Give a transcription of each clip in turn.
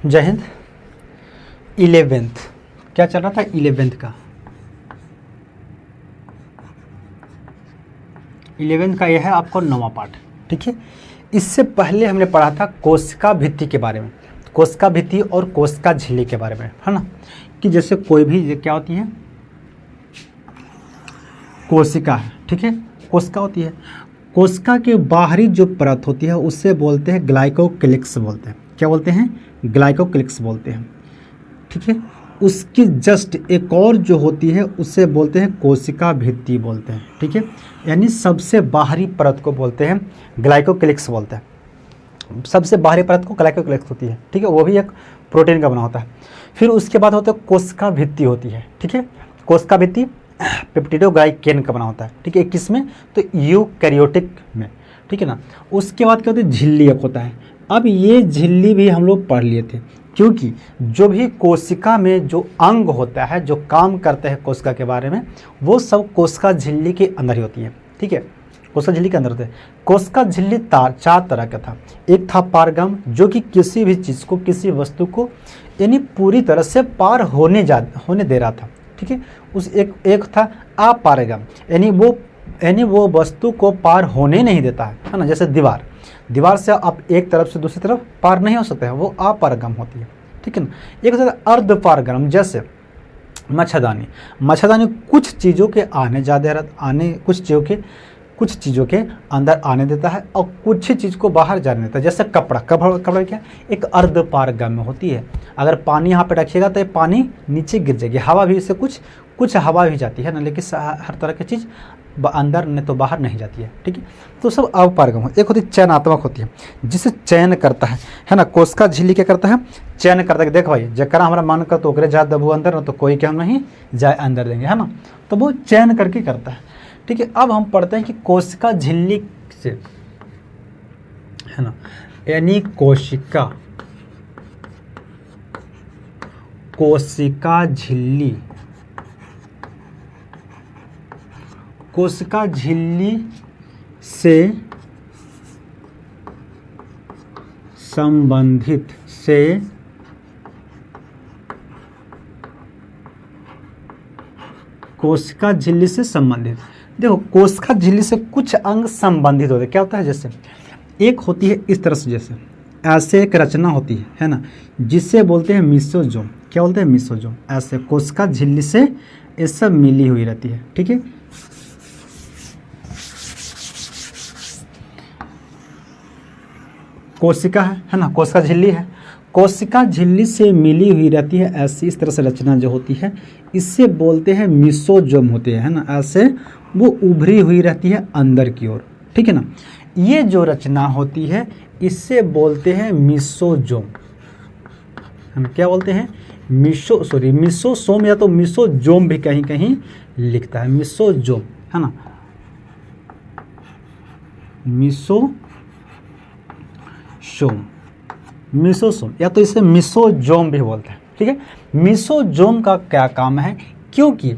जय हिंद। 11th क्या चल रहा था? 11th का 11th का यह है आपको 9वां पार्ट। ठीक है, इससे पहले हमने पढ़ा था कोशिका भित्ति के बारे में, कोशिका भित्ति और कोशिका झिल्ली के बारे में, है ना, कि जैसे कोई भी क्या होती है, कोशिका है। ठीक है, कोशिका होती है, कोशिका के बाहरी जो परत होती है उससे बोलते हैं ग्लाइकोक्लिक्स बोलते हैं। क्या बोलते हैं? ग्लाइकोक्लिक्स बोलते हैं। ठीक है, उसकी जस्ट एक और जो होती है उससे बोलते हैं कोशिका भित्ति बोलते हैं। ठीक है, यानी सबसे बाहरी परत को बोलते हैं ग्लाइकोक्लिक्स बोलते हैं। सबसे बाहरी परत को ग्लाइकोक्लिक्स होती है। ठीक है, वो भी एक प्रोटीन का बना होता है। फिर उसके बाद होता है कोशिका भित्ति होती है। ठीक है, कोशिका भित्ति पेप्टिडोग्लाइकेन का बना होता है। ठीक है, किस में? तो यूकैरियोटिक में। ठीक है ना। उसके बाद क्या होता है? झिल्ली एक होता है। अब ये झिल्ली भी हम लोग पढ़ लिए थे, क्योंकि जो भी कोशिका में जो अंग होता है जो काम करते हैं कोशिका के बारे में, वो सब कोशिका झिल्ली के अंदर ही होती है। ठीक है, कोशिका झिल्ली के अंदर होते हैं। कोशिका झिल्ली चार तरह का था। एक था पारगम, जो कि किसी भी चीज़ को, किसी वस्तु को यानी पूरी तरह से पार होने दे रहा था। ठीक है, उस एक था अपारगम, यानी वो वस्तु को पार होने नहीं देता है ना। जैसे दीवार से आप एक तरफ से दूसरी तरफ पार नहीं हो सकते हैं, वो अपारगम होती है। ठीक है ना। एक होता है अर्धपारगम, जैसे मच्छरदानी कुछ चीज़ों के कुछ चीज़ों के अंदर आने देता है और कुछ चीज़ को बाहर जाने देता है। जैसे कपड़ा क्या एक अर्धपारगम में होती है। अगर पानी यहाँ पे रखिएगा तो ये पानी नीचे गिर जाएगी। हवा भी इससे कुछ हवा भी जाती है ना, लेकिन हर तरह की चीज़ अंदर नहीं तो बाहर नहीं जाती है। ठीक है, तो सब अपारगम। एक होती है चयनात्मक होती है, जिसे चयन करता है ना। कोशिका झिल्ली क्या करता है? चयन करता है। देख भाई, जकरा हमारा मन कर तो ओकरे जा दबू अंदर, ना तो कोई के हम नहीं जाए अंदर देंगे, है ना। तो वो चयन करके करता है। ठीक है, अब हम पढ़ते हैं कि कोशिका झिल्ली से, है ना, यानी कोशिका झिल्ली से संबंधित कोशिका झिल्ली से संबंधित। देखो, कोशिका झिल्ली से कुछ अंग संबंधित होते हैं। क्या होता है? जैसे एक होती है इस तरह से, जैसे ऐसे एक रचना होती है ना, जिसे बोलते हैं मिसोजोम। क्या बोलते हैं? मिसोजोम। ऐसे कोशिका झिल्ली से ये सब मिली हुई रहती है। ठीक है, कोशिका है ना, कोशिका झिल्ली है, कोशिका झिल्ली से मिली हुई रहती है। ऐसी इस तरह से रचना जो होती है, इससे बोलते हैं मिसोजोम होते हैं, है ना। ऐसे वो उभरी हुई रहती है अंदर की ओर। ठीक है ना। ये जो रचना होती है इससे बोलते हैं मिसोजोम। हम क्या बोलते हैं? मिसोसोम, या तो मिसोजोम भी कहीं कहीं लिखता है, मिसोजोम, है ना। मिसोसोम या तो इसे मिसोजोम भी बोलते हैं। ठीक है, मिसोजोम का क्या काम है? क्योंकि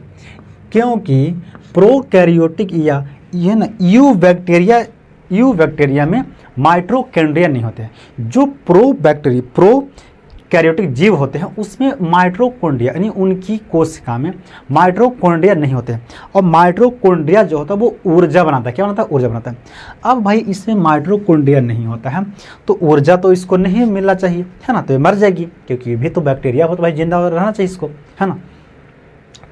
प्रोकैरियोटिक या ये ना यू बैक्टीरिया में माइटोकॉन्ड्रिया नहीं होते हैं। जो प्रोकैरियोटिक जीव होते हैं उसमें माइटोकॉन्ड्रिया यानी उनकी कोशिका में माइटोकॉन्ड्रिया नहीं होते हैं। और माइटोकॉन्ड्रिया जो होता है वो ऊर्जा बनाता है। क्या बनाता है? ऊर्जा बनाता है। अब भाई इसमें माइटोकॉन्ड्रिया नहीं होता है तो ऊर्जा तो इसको नहीं मिलना चाहिए, है ना, तो ये मर जाएगी, क्योंकि ये भी तो बैक्टीरिया हो तो भाई जिंदा रहना चाहिए इसको, है ना।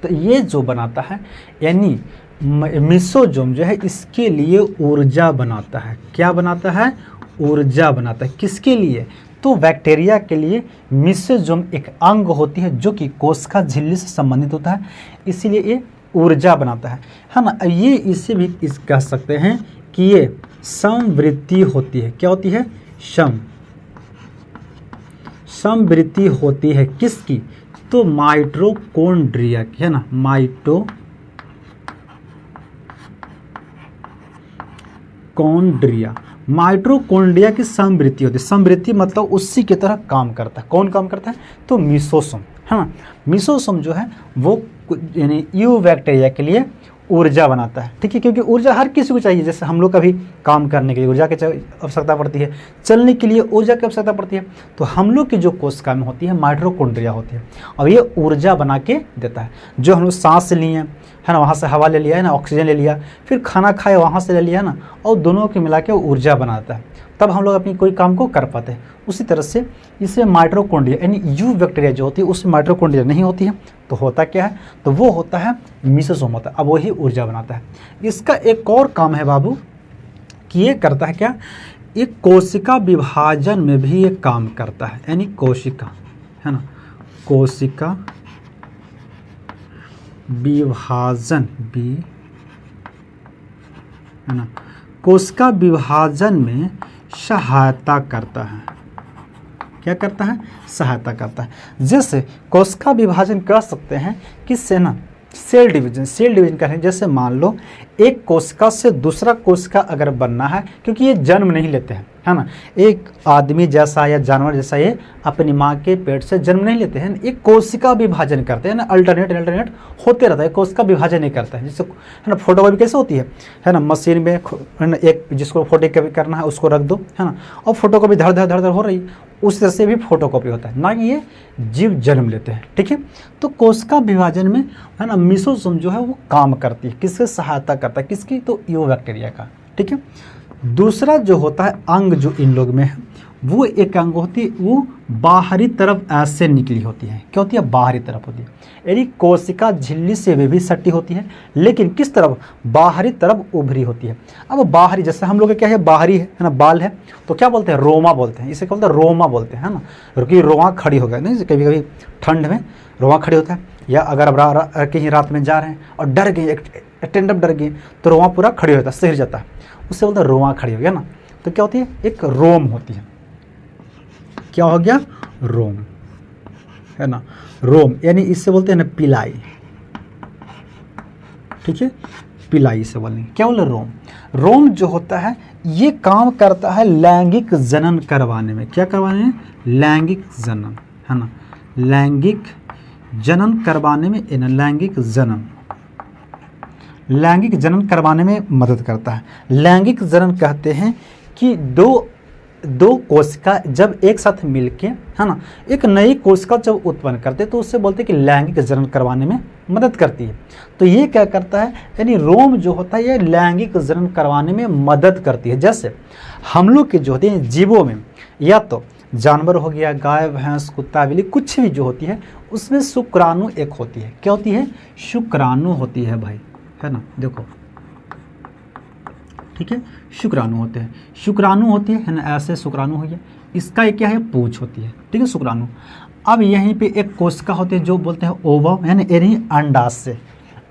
तो ये जो बनाता है यानी मिसोजोम जो है इसके लिए ऊर्जा बनाता है। क्या बनाता है? ऊर्जा बनाता है। किसके लिए? तो बैक्टीरिया के लिए मिसोजोम एक अंग होती है जो कि कोशिका झिल्ली से संबंधित होता है, इसीलिए ये ऊर्जा बनाता है ना। ये इसे भी कह सकते हैं कि ये समवृत्ति होती है। क्या होती है? समवृत्ति होती है। किसकी? तो माइटोकॉन्ड्रिया की, है ना। माइटोकॉन्ड्रिया की समवृत्ति होती है। समवृत्ति मतलब उसी की तरह काम करता है। कौन काम करता है? तो मिसोसोम, है ना। मिसोसोम जो है वो यानी यूबैक्टीरिया के लिए ऊर्जा बनाता है, ठीक है, क्योंकि ऊर्जा हर किसी को चाहिए। जैसे हम लोग कभी काम करने के लिए ऊर्जा की आवश्यकता पड़ती है, चलने के लिए ऊर्जा की आवश्यकता पड़ती है। तो हम लोग की जो कोशिका में होती है माइटोकॉन्ड्रिया होती है, और ये ऊर्जा बना के देता है। जो हम लोग सांस लिए है ना, वहाँ से हवा ले लिया है ना, ऑक्सीजन ले लिया, फिर खाना खाए वहाँ से ले लिया ना, और दोनों के मिला के ऊर्जा बनाता है, तब हम लोग अपनी कोई काम को कर पाते हैं। उसी तरह से इसमें माइटोकॉन्ड्रिया यानी यू बैक्टीरिया जो होती है उसमें माइटोकॉन्ड्रिया नहीं होती है। तो होता क्या है, तो वो होता है मेसोसोम होता है, अब वही ऊर्जा बनाता है। इसका एक और काम है बाबू कि ये करता है क्या, एक कोशिका विभाजन में भी ये काम करता है, यानी कोशिका है ना, कोशिका विभाजन भी है ना, कोशिका विभाजन में सहायता करता है। क्या करता है, सहायता करता है। जैसे कोशिका विभाजन कर सकते हैं किससे ना, सेल डिवीजन करें। जैसे मान लो एक कोशिका से दूसरा कोशिका अगर बनना है, क्योंकि ये जन्म नहीं लेते हैं है ना, एक आदमी जैसा या जानवर जैसा ये अपनी माँ के पेट से जन्म नहीं लेते हैं, एक कोशिका विभाजन करते हैं ना, अल्टरनेट होते रहता है, कोशिका विभाजन नहीं करता है। जैसे है ना फोटोकॉपी कैसे होती है ना, मशीन में है ना, एक जिसको फोटोकॉपी करना है उसको रख दो है ना, और फोटोकॉपी धड़ धड़ हो रही है, उस तरह से भी फोटोकॉपी होता है, ना कि ये जीव जन्म लेते हैं, ठीक है। तो कोशिका विभाजन में है ना मेसोसोम जो है वो काम करती है, किससे सहायता करता है, किसकी, तो यूओ बैक्टीरिया का, ठीक है। दूसरा जो होता है अंग जो इन लोग में है, वो एक अंग होती है, वो बाहरी तरफ ऐसे निकली होती है। क्या होती है, बाहरी तरफ होती है, यानी कोशिका झिल्ली से वे भी सटी होती है, लेकिन किस तरफ, बाहरी तरफ उभरी होती है। अब बाहरी, जैसे हम लोग क्या है, बाहरी है ना, बाल है, तो क्या बोलते हैं, रोमा बोलते हैं, इसे क्या बोलते हैं, रोमा बोलते हैं, है ना, क्योंकि रोआ खड़ी हो गया नहीं, कभी कभी ठंड में रोआ खड़ी होता है, या अगर अब कहीं रात में जा रहे हैं और डर गए, अटेंडर डर गए, तो रोआ पूरा खड़ी होता है, सिर जाता है, उससे बोलते हैं रोआ खड़ी हो गया ना। तो क्या होती है, एक रोम होती है, क्या हो गया, रोम है ना, रोम, यानी इससे बोलते हैं ना पिलाई, ठीक है, पिलाई से बोलेंगे, क्या बोले, रोम। रोम जो होता है ये काम करता है लैंगिक जनन करवाने में। क्या करवाने में, लैंगिक जनन है ना, लैंगिक जनन करवाने में, लैंगिक जनन करवाने में मदद करता है। लैंगिक जनन कहते हैं कि दो कोशिका जब एक साथ मिलके है ना एक नई कोशिका जब उत्पन्न करते हैं, तो उससे बोलते हैं कि लैंगिक जनन करवाने में मदद करती है। तो ये क्या करता है, यानी रोम जो होता है ये लैंगिक जनन करवाने में मदद करती है। जैसे हम लोग के जो होते हैं जीवों में, या तो जानवर हो गया, गाय भैंस कुत्ता बिल्ली, कुछ भी जो होती है उसमें शुक्राणु एक होती है। क्या होती है, शुक्राणु होती है भाई, है ना, देखो ठीक है, शुक्राणु होते हैं, शुक्राणु होती है ना, ऐसे शुक्राणु हो गया, इसका एक क्या है, पूंछ होती है, ठीक है, शुक्राणु। अब यहीं पे एक कोशिका होती है जो बोलते हैं ओवम, यानी अंडाशय।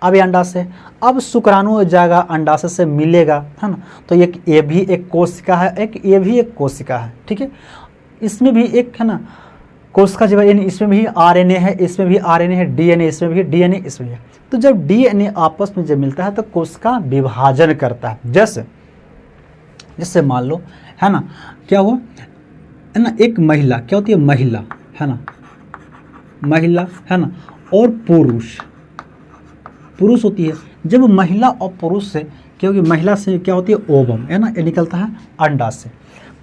अब ये अंडाशय, अब शुक्राणु जाएगा अंडाशय से मिलेगा, है ना, तो ये भी एक कोशिका है, एक ये भी एक कोशिका है, ठीक है। इसमें भी एक है ना कोशिका जब, यानी इसमें भी आरएनए है, इसमें भी आरएनए है, डीएनए इसमें भी है, डीएनए इसमें है। तो जब डीएनए आपस में जब मिलता है तो कोशिका विभाजन करता है। जैसे मान लो है ना, क्या हुआ है ना, एक महिला, क्या होती है, महिला है ना, महिला है ना, और पुरुष होती है। जब महिला और पुरुष से, क्योंकि महिला से क्या होती है, ओवम है ना, ये निकलता है अंडा से,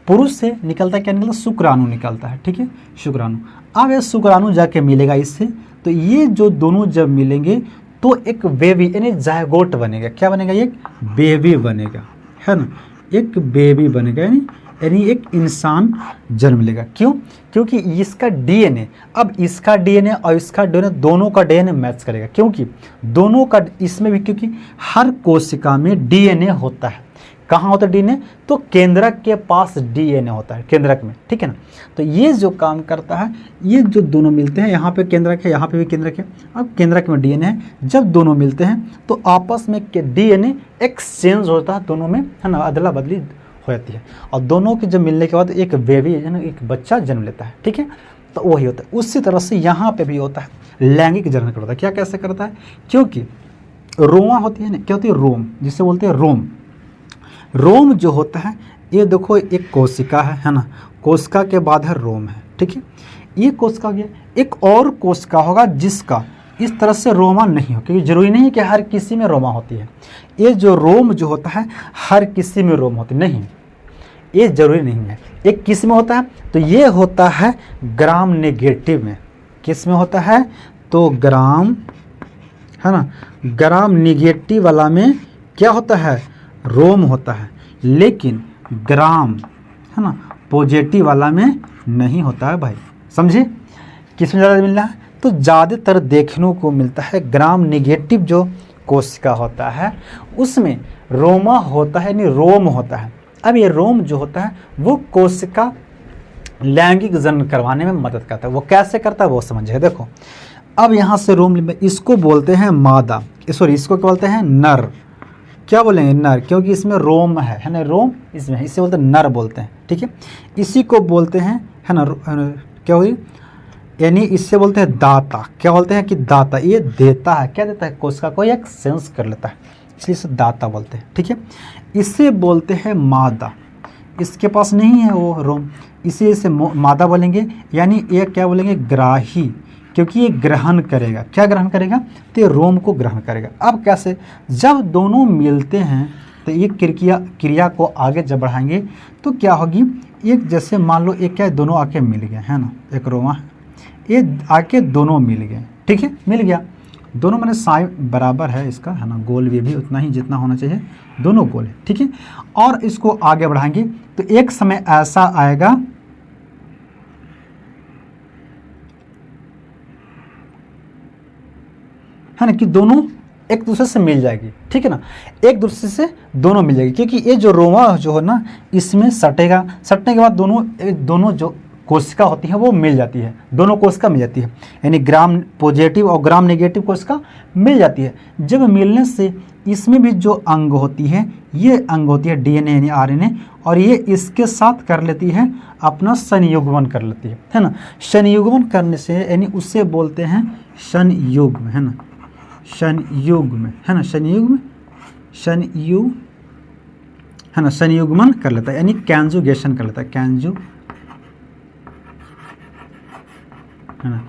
पुरुष से निकलता है क्या निकलता है, शुक्राणु निकलता है, ठीक है, शुक्राणु। अब ये शुक्राणु जाके मिलेगा इससे, तो ये जो दोनों जब मिलेंगे तो एक बेबी यानी जायगोट बनेगा। क्या बनेगा, एक बेबी बनेगा, है ना, एक बेबी बनेगा, यानी एक इंसान जन्म लेगा। क्यों, क्योंकि इसका डीएनए, अब इसका डीएनए और इसका डीएनए दोनों का डीएनए मैच करेगा, क्योंकि दोनों का इसमें भी, क्योंकि हर कोशिका में डीएनए होता है। कहाँ होता है डीएनए, तो केंद्रक के पास डीएनए होता है, केंद्रक में, ठीक है ना। तो ये जो काम करता है, ये जो दोनों मिलते हैं, यहाँ पे केंद्रक है, यहाँ पे भी केंद्रक है, अब केंद्रक में डीएनए है, जब दोनों मिलते हैं तो आपस में डीएनए एक्सचेंज होता है, दोनों में है ना अदला बदली हो जाती है, और दोनों के जब मिलने के बाद एक बेबी यानी एक बच्चा जन्म लेता है, ठीक है। तो वही होता है। उसी तरह से यहाँ पे भी होता है, लैंगिक जनन करता है। क्या कैसे करता है, क्योंकि रोमा होती है ना, क्या होती है, रोम, जिसे बोलते हैं रोम। रोम जो होता है, ये देखो एक कोशिका है ना, कोशिका के बाद है रोम है, ठीक है। ये कोशिका गया, एक और कोशिका होगा जिसका इस तरह से रोमा नहीं हो, क्योंकि जरूरी नहीं है कि हर किसी में रोमा होती है। ये जो रोम जो होता है हर किसी में रोम होती नहीं, ये जरूरी नहीं है। एक किस में होता है, तो ये होता है ग्राम नेगेटिव में। किस में होता है, तो ग्राम, है ना, ग्राम नेगेटिव वाला में क्या होता है, रोम होता है। लेकिन ग्राम, है ना, पॉजिटिव वाला में नहीं होता है भाई। समझे, किस में ज़्यादा मिल रहा है, तो ज़्यादातर देखने को मिलता है ग्राम नेगेटिव जो कोशिका होता है उसमें रोमा होता है, यानी रोम होता है। अब ये रोम जो होता है वो कोशिका लैंगिक जनन करवाने में मदद करता है। वो कैसे करता है वो समझिए। देखो अब यहाँ से रोम, इसको बोलते हैं मादा, सॉरी इसको क्या बोलते हैं, नर। क्या बोलेंगे, नर, क्योंकि इसमें रोम है ना, रोम इसमें, इसे बोलते हैं नर बोलते हैं। ठीक है, इसी को बोलते हैं, है ना, क्या हुई, यानी इससे बोलते हैं दाता। क्या बोलते हैं कि दाता, ये देता है, क्या देता है, कोशिका को एक सेंस कर लेता है, इसलिए इसे दाता बोलते हैं। ठीक है, इसे बोलते हैं मादा। इसके पास नहीं है वो रोम, इसे इसे मादा बोलेंगे, यानी ये क्या बोलेंगे, ग्राही, क्योंकि ये ग्रहण करेगा। क्या ग्रहण करेगा, तो ये रोम को ग्रहण करेगा। अब कैसे, जब दोनों मिलते हैं तो ये क्रिया को आगे जब बढ़ाएंगे तो क्या होगी, एक जैसे मान लो एक क्या, दोनों आके मिल गए, है ना, एक रोमा है, ये आके दोनों मिल गए। ठीक है, मिल गया, दोनों मैंने साइड बराबर है इसका, है ना, गोल भी उतना ही जितना होना चाहिए, दोनों गोल है। ठीक है, और इसको आगे बढ़ाएंगे तो एक समय ऐसा आएगा, है ना, कि दोनों एक दूसरे से मिल जाएगी। ठीक है ना, एक दूसरे से दोनों मिल जाएगी, क्योंकि ये जो रोमा जो है ना इसमें सटेगा, सटने के बाद दोनों जो कोशिका होती है वो मिल जाती है, दोनों कोशिका मिल जाती है, यानी ग्राम पॉजिटिव और ग्राम नेगेटिव कोशिका मिल जाती है। जब मिलने से इसमें भी जो अंग होती है, ये अंग होती है डीएनए यानी आरएनए, और ये इसके साथ कर लेती है अपना संयुग्मन कर लेती है ना। संयुग्मन करने से यानी उससे बोलते हैं संयुग्म, है ना, संयुग्म, है ना, है ना, संयुग्मन कर लेता है, यानी कैंजुगेशन कर लेता है, है ना,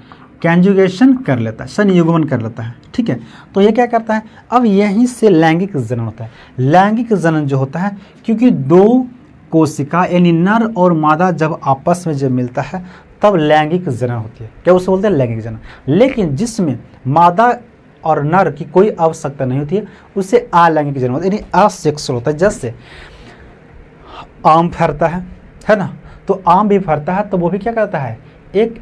कैंजुगेशन कर लेता है, संयुग्मन कर लेता है। ठीक है, तो ये क्या करता है, अब यहीं से लैंगिक जनन होता है। लैंगिक जनन जो होता है, क्योंकि दो कोशिका यानी नर और मादा जब आपस में जब मिलता है तब लैंगिक जनन होती है। क्या उसे बोलते हैं, लैंगिक जनन। लेकिन जिसमें मादा और नर की कोई आवश्यकता नहीं होती है उसे अलैंगिक जनन होता है, यानी असेक्सुअल होता है। जैसे आम फरता है ना, तो आम भी फरता है तो वो भी क्या करता है, एक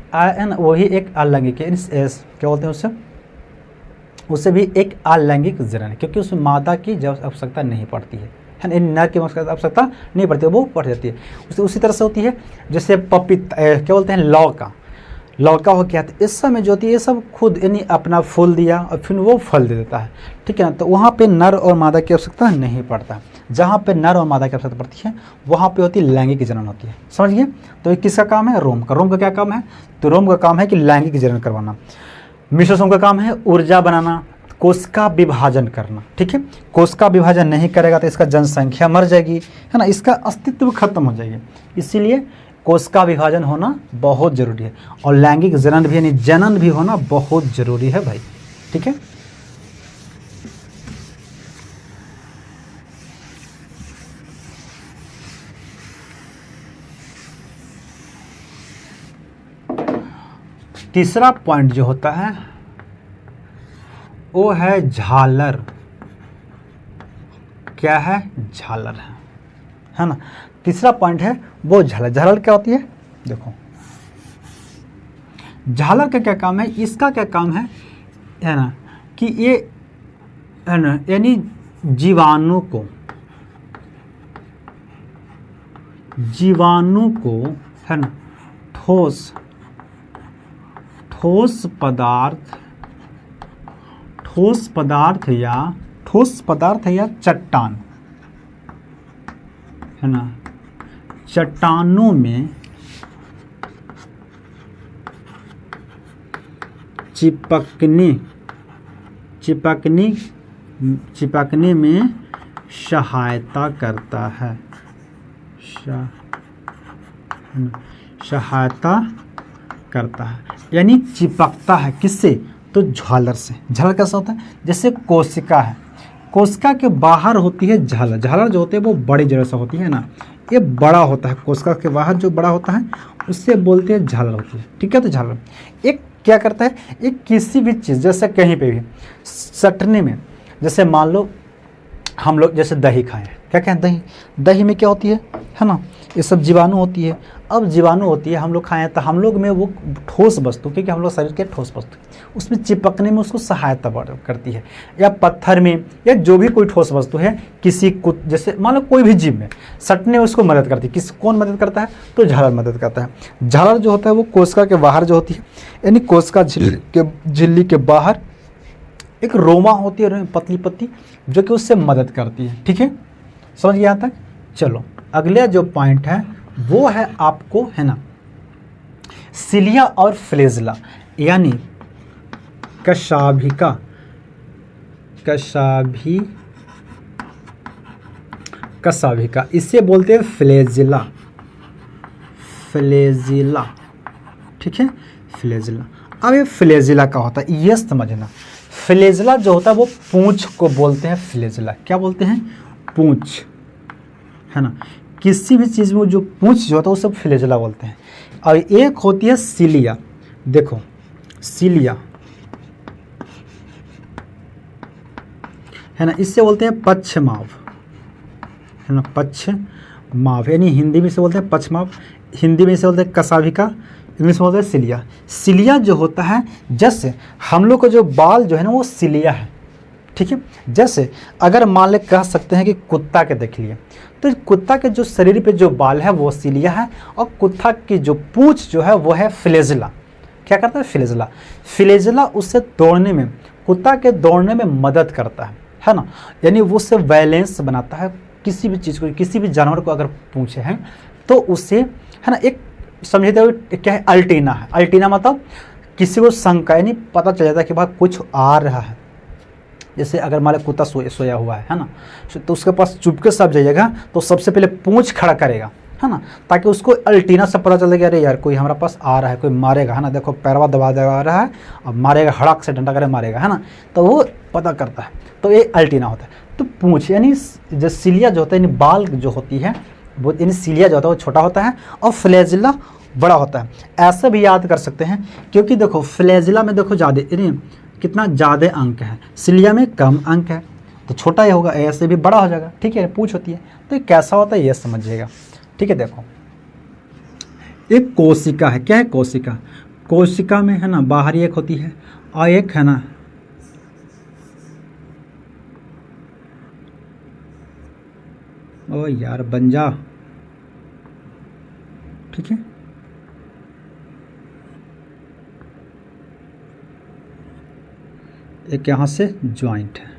वही एक अलैंगिक है, क्या बोलते हैं उससे भी एक अलैंगिक जनन है, क्योंकि उसमें मादा की जब आवश्यकता नहीं पड़ती है ना, नर की आवश्यकता नहीं पड़ती है, वो पड़ जाती है। उसी तरह से होती है जैसे क्या बोलते हैं, लौका हो गया, तो इस समय जो होती है ये सब खुद यानी अपना फूल दिया और फिर वो फल दे देता है। ठीक है ना, तो वहाँ पे नर और मादा की आवश्यकता नहीं पड़ता। जहाँ पे नर और मादा की आवश्यकता पड़ती है वहाँ पे होती है लैंगिक जनन होती है। समझ गए, तो ये किसका काम है, रोम का। रोम का क्या काम है, तो रोम का काम है कि लैंगिक जनन करवाना। मिश्रसोम का काम है ऊर्जा बनाना, कोशिका विभाजन करना। ठीक है, कोशिका विभाजन नहीं करेगा तो इसका जनसंख्या मर जाएगी, है ना, इसका अस्तित्व खत्म हो जाएगी। इसीलिए कोशिका विभाजन होना बहुत जरूरी है, और लैंगिक जनन भी यानी जनन भी होना बहुत जरूरी है भाई। ठीक है, तीसरा पॉइंट जो होता है वो है झालर। क्या है, झालर है ना। तीसरा पॉइंट है वो झालर। झालर क्या होती है, देखो झालर का क्या काम है, इसका क्या काम है ना, कि ये है ना, यानी जीवाणु को है ना ठोस पदार्थ या चट्टान, है ना, चट्टानों में चिपकने में सहायता करता है, यानी चिपकता है किससे, तो झालर से। झालर कैसा होता है? जैसे कोशिका है, कोशिका के बाहर होती है झालर। झालर जो होती है वो बड़ी जड़ से होती है ना, ये बड़ा होता है, कोशिका के बाहर जो बड़ा होता है उससे बोलते हैं झालर होती है। ठीक है, तो झालर एक क्या करता है, एक किसी भी चीज़ जैसे कहीं पे भी सटने में, जैसे मान लो हम लोग जैसे दही खाएं, क्या कहें, दही, दही में क्या होती है ना, ये सब जीवाणु होती है। अब जीवाणु होती है, हम लोग खाएं तो हम लोग में वो ठोस वस्तु, क्योंकि हम लोग शरीर के ठोस वस्तु, उसमें चिपकने में उसको सहायता करती है। या पत्थर में, या जो भी कोई ठोस वस्तु है, किसी को जैसे मान लो कोई भी जीव में सटने में उसको मदद करती है। कौन मदद करता है? तो झालर मदद करता है। झालर जो होता है वो कोशिका के बाहर जो होती है, यानी कोशिका झिल्ली के बाहर एक रोमा होती है, पतली पतली, जो कि उससे मदद करती है। ठीक है, समझ गया तक? चलो अगला जो पॉइंट है वो है आपको, है ना, सिलिया और फ्लेजिला, यानी कशाभिका, कशाभिका, इसे बोलते हैं फ्लेजिला। ठीक है, फ्लेजिला। अब ये फ्लेजिला का होता है, ये समझना, फ्लेजिला जो होता है वो पूंछ को बोलते हैं फ्लेजिला। क्या बोलते हैं? पूंछ, है ना, किसी भी चीज़ में जो पूंछ जो होता है वो सब फ्लेजिला बोलते हैं। और एक होती है सिलिया। देखो सिलिया, है ना, इससे बोलते हैं पक्षमाव, है ना, पक्षमाव, यानी हिंदी में से बोलते हैं पक्षमाव, हिंदी में इसे बोलते हैं कशाभिका, इंग्लिश में बोलते हैं सिलिया। सिलिया जो होता है, जैसे हम लोग को जो बाल जो है ना वो सिलिया है। ठीक है, जैसे अगर मान ले कह सकते हैं कि कुत्ता के देख लिए, तो कुत्ता के जो शरीर पे जो बाल है वो सिलिया है, और कुत्ता की जो पूंछ जो है वो है फ्लेजिला। क्या करता है? फ्लेजिला। फ्लेजिला उससे दौड़ने में, कुत्ता के दौड़ने में मदद करता है ना, यानी वो उससे बैलेंस बनाता है। किसी भी चीज़ को, किसी भी जानवर को अगर पूछे हैं तो उससे, है ना, एक समझते हुए क्या है, अल्टीना है। अल्टीना मतलब किसी को शंका, यानी पता चल जाता है कि भाई कुछ आ रहा है। जैसे अगर मान लो कुत्ता सोया हुआ है ना, तो उसके पास चुपके से आप जाइएगा तो सबसे पहले पूंछ खड़ा करेगा, है ना, ताकि उसको अल्टीना से पता चले कि अरे यार कोई हमारे पास आ रहा है, कोई मारेगा, है ना, देखो पैरवा दबा रहा है और मारेगा, हड़क से डंडा करे मारेगा, है ना, तो वो पता करता है। तो ये अल्टीना होता है। तो पूंछ यानी जो सिलिया जो होता है, यानी बाल जो होती है वो, यानी सिलिया जो होता है वो छोटा होता है और फ्लेजिला बड़ा होता है। ऐसे भी याद कर सकते हैं, क्योंकि देखो फ्लेजिला में देखो ज़्यादा, यानी कितना ज़्यादा अंक है, सिलिया में कम अंक है, तो छोटा ही होगा, ऐसे भी बड़ा हो जाएगा। ठीक है, पूंछ होती है। तो ये कैसा होता है ये समझिएगा। ठीक है, देखो एक कोशिका है। क्या है? कोशिका। कोशिका में, है ना, बाहरी एक होती है और एक, है ना, ओ यार बन जा। ठीक है, एक यहाँ से ज्वाइंट है।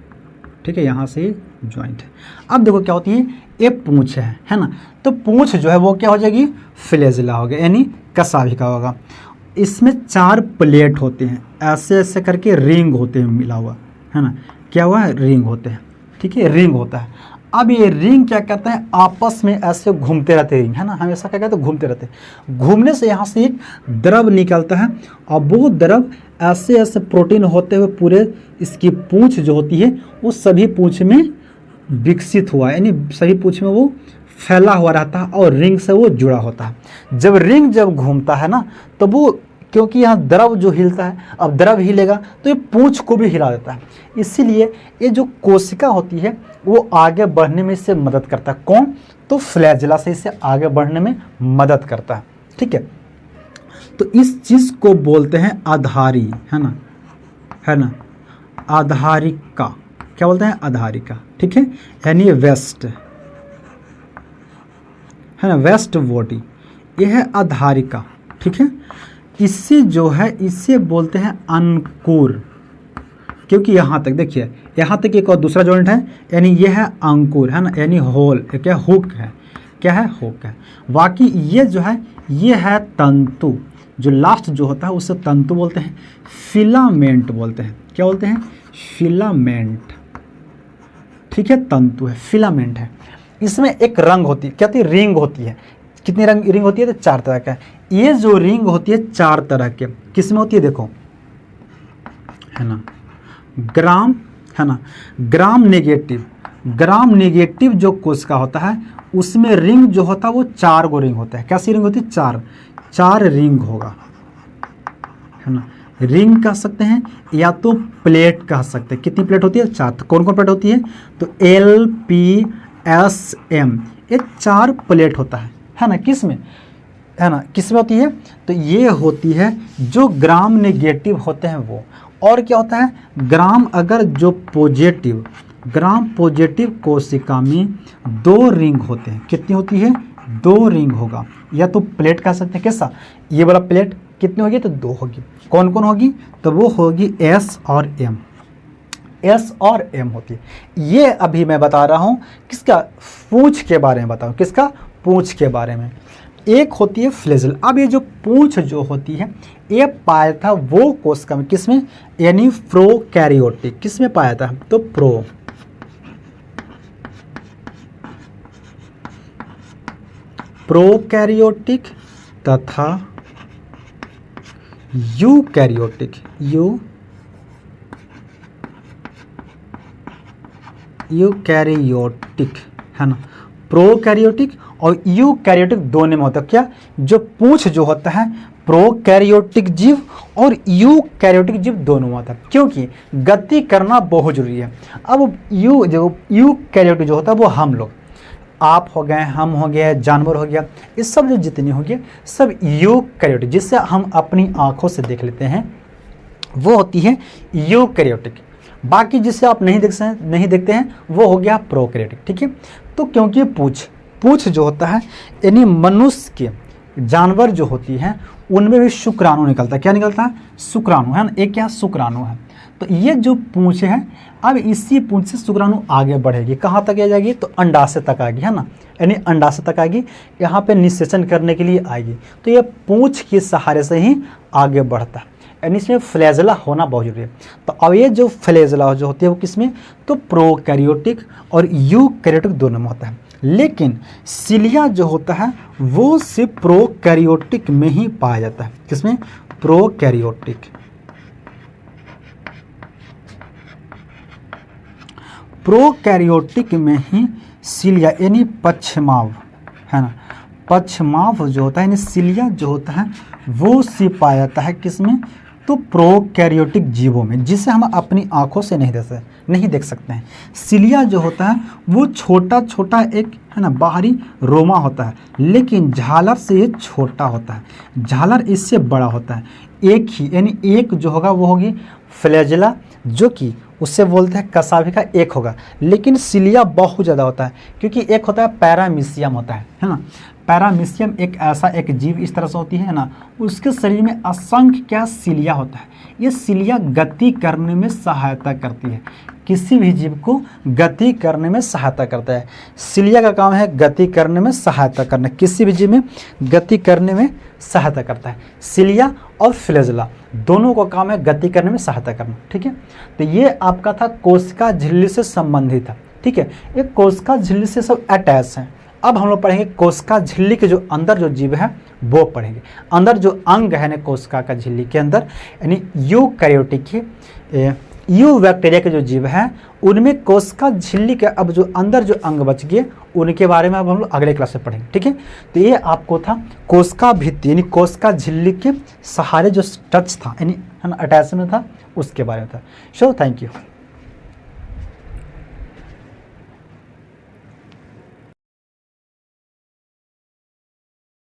ठीक है, यहाँ से ज्वाइंट है। अब देखो क्या होती है, ये पूंछ है ना, तो पूंछ जो है वो क्या हो जाएगी, फ्लेजिला हो गया, यानी कशाभिका होगा। इसमें 4 प्लेट होते हैं, ऐसे ऐसे करके रिंग होते हैं मिला हुआ, है ना, क्या हुआ है, रिंग होते हैं। ठीक है, रिंग होता है। अब ये रिंग क्या कहते हैं, आपस में ऐसे घूमते रहते हैं रिंग, है ना, हमेशा क्या कहते हैं, घूमते रहते हैं। घूमने से यहाँ से एक द्रव निकलता है और वो द्रव ऐसे ऐसे प्रोटीन होते हुए पूरे इसकी पूंछ जो होती है वो सभी पूंछ में विकसित हुआ, यानी सभी पूंछ में वो फैला हुआ रहता है और रिंग से वो जुड़ा होता है। जब रिंग जब घूमता है ना, तो वो, क्योंकि यहाँ द्रव जो हिलता है, अब द्रव हिलेगा तो ये पूंछ को भी हिला देता है। इसीलिए ये जो कोशिका होती है वो आगे बढ़ने में इससे मदद करता है। कौन? तो फ्लैजिला से इसे आगे बढ़ने में मदद करता है। ठीक है, तो इस चीज़ को बोलते हैं आधारी, है ना, आधारिका। क्या बोलते हैं? आधारिका। ठीक है, यानी वेस्ट, है ना, वेस्ट बॉडी, यह है आधारिका। ठीक है, इससे जो है इसे बोलते हैं अंकुर, क्योंकि यहाँ तक देखिए, यहाँ तक एक और दूसरा जॉइंट है, यानी यह है अंकुर, है ना, यानी होल, क्या हुक है, क्या है, हुक है। बाकी ये जो है ये है तंतु, जो लास्ट जो होता है उसे तंतु बोलते हैं, फिलामेंट बोलते हैं। क्या बोलते हैं? फिलामेंट। ठीक है, तंतु है, फिलामेंट है। इसमें एक रंग होती है, क्या होती है, रिंग होती है। कितनी रिंग होती है? तो 4 तरह का है। ये जो रिंग होती है 4 तरह के, किस में होती है देखो, है ना, ग्राम, है ना, ग्राम नेगेटिव जो कोशिका होता है उसमें रिंग जो होता है वो 4 गो रिंग होता है। कैसी रिंग होती है? 4 रिंग होगा, है ना। रिंग कह सकते हैं या तो प्लेट कह सकते हैं। कितनी प्लेट होती है? 4। तो कौन कौन प्लेट होती है? तो LPSM, ये 4 प्लेट होता है ना। किस में, है ना, किस में होती है? तो ये होती है जो ग्राम नेगेटिव होते हैं वो। और क्या होता है? ग्राम पॉजिटिव कोशिका में 2 रिंग होते हैं। कितनी होती है? 2 रिंग होगा, या तो प्लेट कह सकते हैं। कैसा? ये वाला प्लेट कितनी होगी? तो 2 होगी। कौन कौन होगी? तो वो होगी S और M होती है। ये अभी मैं बता रहा हूँ किसका? पूंछ के बारे में बताऊँ। किसका? पूंछ के बारे में। एक होती है फ्लेजल। अब ये जो पूंछ जो होती है ये पाया था वो कोशिका में, किसमें? यानी प्रोकैरियोटिक। किसमें पाया था? तो प्रोकैरियोटिक तथा यूकैरियोटिक है ना। प्रोकैरियोटिक और यूकैरियोटिक दोनों में होता है क्या? जो पूंछ जो होता है प्रोकैरियोटिक जीव और यूकैरियोटिक जीव दोनों में होता है, क्योंकि गति करना बहुत जरूरी है। अब यूकैरियोटिक जो होता है वो हम लोग, आप हो गए, हम हो गए, जानवर हो गया, ये सब जो जितने हो गए सब यूकैरियोटिक, जिससे हम अपनी आंखों से देख लेते हैं, वो होती है यूकैरियोटिक। बाकी जिसे आप नहीं देखते हैं वो हो गया प्रोकैरियोटिक। ठीक है। तो क्योंकि पूंछ जो होता है यानी मनुष्य के, जानवर जो होती हैं उनमें भी शुक्राणु निकलता है। क्या निकलता है? शुक्राणु, है ना। एक क्या? शुक्राणु है। तो ये जो पूंछ है, अब इसी पूंछ से शुक्राणु आगे बढ़ेगी। कहाँ तक आ जाएगी? तो अंडाशय तक आएगी, है ना। यानी अंडाशय तक आएगी, यहाँ पे निषेचन करने के लिए आएगी। तो ये पूंछ के सहारे से ही आगे बढ़ता है, यानी इसमें फ्लैजेला होना बहुत जरूरी है। तो अब ये जो फ्लैजेला जो होती है वो किसमें? तो प्रोकैरियोटिक और यूकैरियोटिक दोनों में होता है। लेकिन सिलिया जो होता है वो सिर्फ प्रोकैरियोटिक में ही पाया जाता है। किसमें? प्रोकैरियोटिक में ही सिलिया यानी पक्षमाव, है ना, पक्षमाव जो होता है यानी सिलिया जो होता है वो सिर्फ पाया जाता है। किसमें? तो प्रोकैरियोटिक जीवों में, जिसे हम अपनी आंखों से नहीं देख सकते हैं। सिलिया जो होता है वो छोटा छोटा एक, है ना, बाहरी रोमा होता है, लेकिन झालर से ये छोटा होता है, झालर इससे बड़ा होता है। एक ही, यानी एक जो होगा वो होगी फ्लैजेला, जो कि उससे बोलते हैं कसाभिका, एक होगा। लेकिन सिलिया बहुत ज़्यादा होता है, क्योंकि एक होता है पैरामीशियम होता है ना। पैरामीशियम एक ऐसा एक जीव इस तरह से होती है ना, उसके शरीर में असंख्य क्या सिलिया होता है। ये सिलिया गति करने में सहायता करती है, किसी भी जीव को गति करने में सहायता करता है। सिलिया का काम है गति करने में सहायता करना, किसी भी जीव में गति करने में सहायता करता है। सिलिया और फ्लैजेला दोनों का काम है गति करने में सहायता करना। ठीक है। तो ये आपका था कोशिका झिल्ली से संबंधित है। ठीक है। ये कोशिका झिल्ली से सब अटैच है। अब हम लोग पढ़ेंगे कोशिका झिल्ली के जो अंदर जो जीव है वो पढ़ेंगे। अंदर जो अंग है ना कोशिका का झिल्ली के अंदर, यानी यूकैरियोटिक के यूबैक्टीरिया के जो जीव हैं उनमें कोशिका झिल्ली के अब जो अंदर जो अंग बच गए उनके बारे में अब हम लोग अगले क्लास में पढ़ेंगे। ठीक है। तो ये आपको था कोशिका भित्ति यानी कोशिका झिल्ली के सहारे जो टच था यानी अटैचमेंट था उसके बारे में था। So thank you.